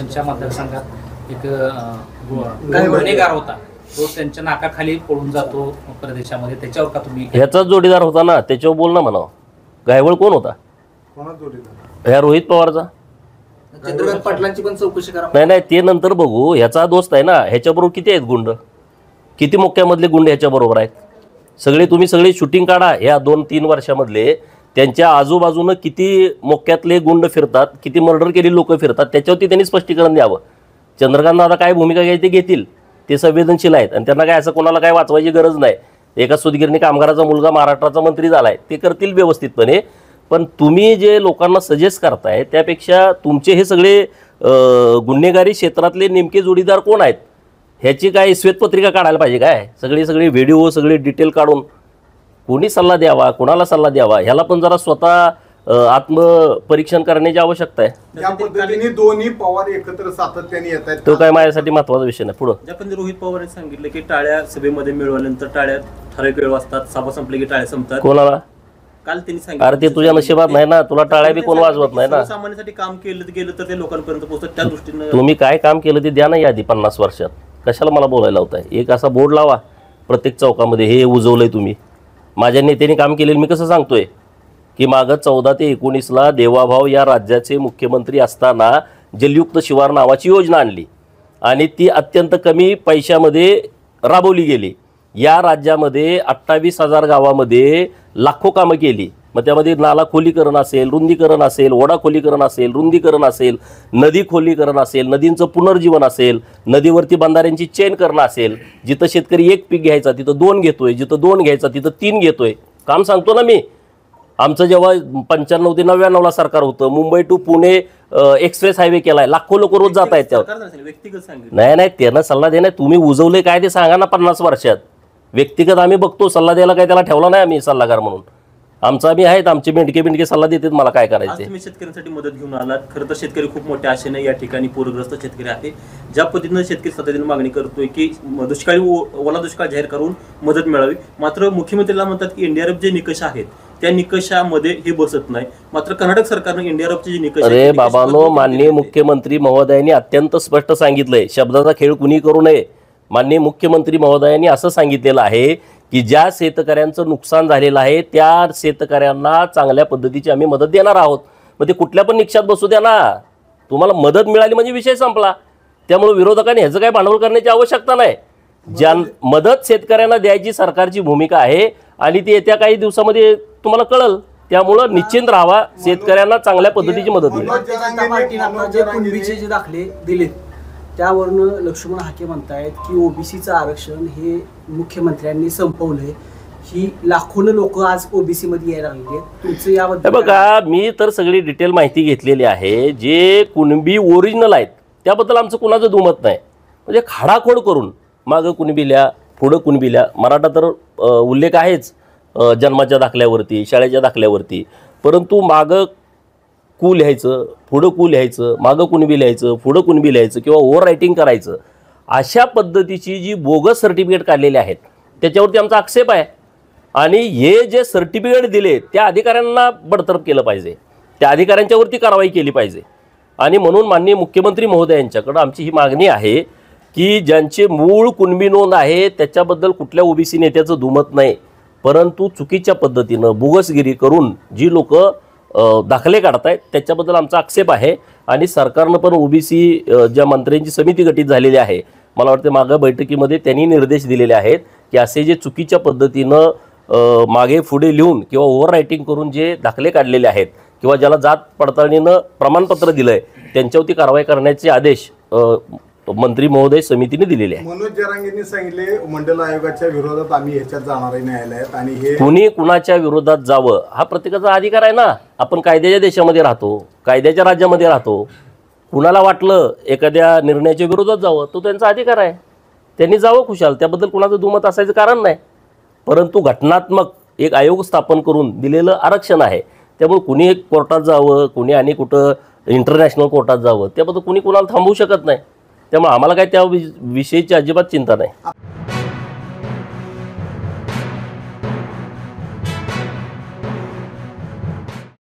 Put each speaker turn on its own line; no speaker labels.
त्यांच्या मतदारसंघात एक गुन्हेगार होता, तो त्यांच्या नाकाखाली पळून जातो प्रदेशामध्ये, त्याच्यावर का तुम्ही?
ह्याचाच जोडीदार होता ना, त्याच्यावर बोल ना म्हणावं. गायवळ कोण होता? ह्या रोहित पवारचा.
चंद्रकांत पाटलांची पण चौकशी करा.
नाही नाही, ते नंतर बघू. ह्याचा दोस्त आहे ना, ह्याच्याबरोबर किती आहेत गुंड, किती मोक्यामधले गुंड ह्याच्याबरोबर आहेत? सगळे तुम्ही सगळे शूटिंग काढा ह्या 2-3 वर्षामधले. त्यांच्या आजूबाजूनं किती मोक्यातले गुंड फिरतात, किती मर्डर केलेली लोक फिरतात, त्याच्यावरती त्यांनी स्पष्टीकरण द्यावं. चंद्रकांत आता काय भूमिका घ्यायची ते घेतील, ते संवेदनशील आहेत आणि त्यांना काय असं कोणाला काय वाचवायची गरज नाही. एका सुतगिरणी कामगाराचा मुलगा महाराष्ट्राचा मंत्री झालाय, ते करतील व्यवस्थितपणे. पण तुम्ही जे लोकांना सजेस्ट करताय त्यापेक्षा तुमचे हे सगळे गुन्हेगारी क्षेत्रातले नेमके जोडीदार कोण आहेत ह्याची काय श्वेतपत्रिका काढायला पाहिजे काय? सगळे व्हिडिओ सगळे डिटेल काढून कोणी सल्ला द्यावा, कोणाला सल्ला द्यावा, ह्याला पण जरा स्वतः आत्मपरीक्षण करण्याची आवश्यकता आहे.
या पद्धतीने दोन्ही पवार एकत्र सातत्याने येत आहेत.
तो काय माझ्यासाठी महत्त्वाचा विषय नाही. पुढं
ज्या पण रोहित पवारांनी सांगितलं की टाळ्या सभेमध्ये मिळवल्यानंतर टाळ्या ठराविक वेळ वाजतात, सभा संपली की टाळ्या संपतात.
कोणाला?
काल त्यांनी सांगितलं.
अरे ते तुझ्या नशिबात नाही ना, तुला टाळ्या बी कोण वाजवत नाही ना.
सामान्यासाठी काम केलं गेलं तर ते लोकांपर्यंत पोहोचत. त्या दृष्टीने
तुम्ही काय काम केलं ते द्या ना यादी 50 वर्षात. कशाला मला बोलायला होताय? एक असा बोर्ड लावा प्रत्येक चौकामध्ये, हे उजवलंय तुम्ही. माझ्या नेत्यांनी काम केलेलं मी कसं सांगतोय की मागं 14 ते 19ला देवाभाऊ या राज्याचे मुख्यमंत्री असताना जलयुक्त शिवार नावाची योजना आणली आणि ती अत्यंत कमी पैशामध्ये राबवली गेली. या राज्यामध्ये 28,000 गावामध्ये लाखो कामं केली. मग त्यामध्ये नाला खोलीकरण असेल, रुंदीकरण असेल, ओढा खोलीकरण असेल, रुंदीकरण असेल, नदी खोलीकरण असेल, नदींचं पुनर्जीवन असेल, नदीवरती बंधाऱ्यांची चेन करणं असेल. जिथं शेतकरी 1 पीक घ्यायचा तिथं 2 घेतोय, जिथं 2 घ्यायचा तिथं 3 घेतोय. काम सांगतो ना मी. आमचं जेव्हा 95 ते 99ला सरकार होतं, Mumbai to Pune express highway केलाय, लाखो लोक रोज जात आहेत त्यावर.
व्यक्तिगत सांगितलं
नाही नाही, त्यांना सल्ला देणार. तुम्ही उजवले काय ते सांगा ना 50 वर्षात. व्यक्तिगत आम्ही बघतो, सल्ला द्यायला काय त्याला ठेवला नाही आम्ही सल्लागार म्हणून. आमचा आम्ही आहेत, आमचे मेंढके सल्ला देतात मला काय करायचं.
तुम्ही शेतकऱ्यांसाठी मदत घेऊन आलात. खरं तर शेतकरी खूप मोठ्या आशेने या ठिकाणी पूरग्रस्त शेतकरी आहे. ज्या पद्धतीनं शेतकरी सातत्याने मागणी करतोय की दुष्काळी ओला दुष्काळ जाहीर करून मदत मिळावी, मात्र मुख्यमंत्र्यांना म्हणतात की एनडीआरएफ जे निकष आहेत त्या निकषामध्ये हे बसत नाही. मात्र कर्नाटक सरकारनं एनडीआरएफचे जे निकष,
अरे बाबांनो, माननीय मुख्यमंत्री महोदयांनी अत्यंत स्पष्ट सांगितलंय, शब्दाचा खेळ कुणी करू नये. माननीय मुख्यमंत्री महोदयांनी असं सांगितलेलं आहे की ज्या शेतकऱ्यांचं नुकसान झालेलं आहे त्या शेतकऱ्यांना चांगल्या पद्धतीची आम्ही मदत देणार आहोत. मग ते कुठल्या पण निकषात बसू द्या ना, तुम्हाला मदत मिळाली म्हणजे विषय संपला. त्यामुळे विरोधकांनी ह्याचं काही भांडवल करण्याची आवश्यकता नाही. ज्या मदत शेतकऱ्यांना द्यायची सरकारची भूमिका आहे आणि ती येत्या काही दिवसामध्ये तुम्हाला कळल. त्यामुळं निश्चिंत राहावा, शेतकऱ्यांना चांगल्या पद्धतीची मदत मिळेल.
जे दाखले दिलेत त्यावरून लक्ष्मण हाके म्हणतायत की ओबीसीचं आरक्षण हे मुख्यमंत्र्यांनी संपवलंय. ही लाखोनं लोक आज ओबीसी मध्ये यायला लागले. तुमचं याबद्दल?
बघा, मी तर सगळी डिटेल माहिती घेतलेली आहे. जे कुणबी ओरिजिनल आहेत त्याबद्दल आमचं कुणाचं दुमत नाही. म्हणजे खाडाखोड करून मागं कुणबील्या पुढं कुणबील्या, मराठा तर उल्लेख आहेच जन्माच्या दाखल्यावरती, शाळेच्या दाखल्यावरती. परंतु मागं कू लिहायचं, पुढं कू लिहायचं, मागं कुणबी लिहायचं, पुढं कुणबी लिहायचं किंवा ओव्हर रायटिंग करायचं, अशा पद्धतीची जी बोगस सर्टिफिकेट काढलेले आहेत त्याच्यावरती आमचा आक्षेप आहे. आणि हे जे सर्टिफिकेट दिले त्या अधिकाऱ्यांना बडतर्फ केलं पाहिजे, त्या अधिकाऱ्यांच्यावरती कारवाई केली पाहिजे. आणि म्हणून माननीय मुख्यमंत्री महोदयांच्याकडं आमची ही मागणी आहे की ज्यांचे मूळ कुणबी नोंद आहे त्याच्याबद्दल कुठल्या ओबीसी नेत्याचं दुमत नाही, परंतु चुकीच्या पद्धतीनं बोगसगिरी करून जी लोक दाखले काढतायत त्याच्याबद्दल आमचा आक्षेप आहे. आणि सरकारनं पण ओबीसी ज्या मंत्र्यांची समिती गठीत झालेली आहे, मला वाटतं मागं बैठकीमध्ये त्यांनी निर्देश दिलेले आहेत की असे जे चुकीच्या पद्धतीनं मागे पुढे लिहून किंवा ओव्हर रायटिंग करून जे दाखले काढलेले आहेत किंवा ज्याला जात पडताळणीनं प्रमाणपत्र दिलं आहे त्यांच्यावरती कारवाई करण्याचे आदेश मंत्री महोदय समितीने दिलेले आहे.
मनोज जरांगेंनी सांगितले मंडल आयोगाच्या विरोधात आम्ही ह्याच्यात जाणार आहे न्यायालयात. आणि हे
कुणी कुणाच्या विरोधात जावं हा प्रत्येकाचा अधिकार आहे ना. आपण कायद्याच्या देशामध्ये राहतो, कायद्याच्या राज्यामध्ये राहतो. कुणाला वाटलं एखाद्या निर्णयाच्या विरोधात जावं तो त्यांचा अधिकार आहे, त्यांनी जावं खुशाल, त्याबद्दल कुणाचं दुमत असायचं कारण नाही. परंतु घटनात्मक एक आयोग स्थापन करून दिलेलं आरक्षण आहे, त्यामुळे कुणी कोर्टात जावं, कुणी आणि कुठं इंटरनॅशनल कोर्टात जावं त्याबद्दल कुणी कुणाला थांबवू शकत नाही. त्यामुळे आम्हाला काय त्या विषयीची अजिबात चिंता नाही.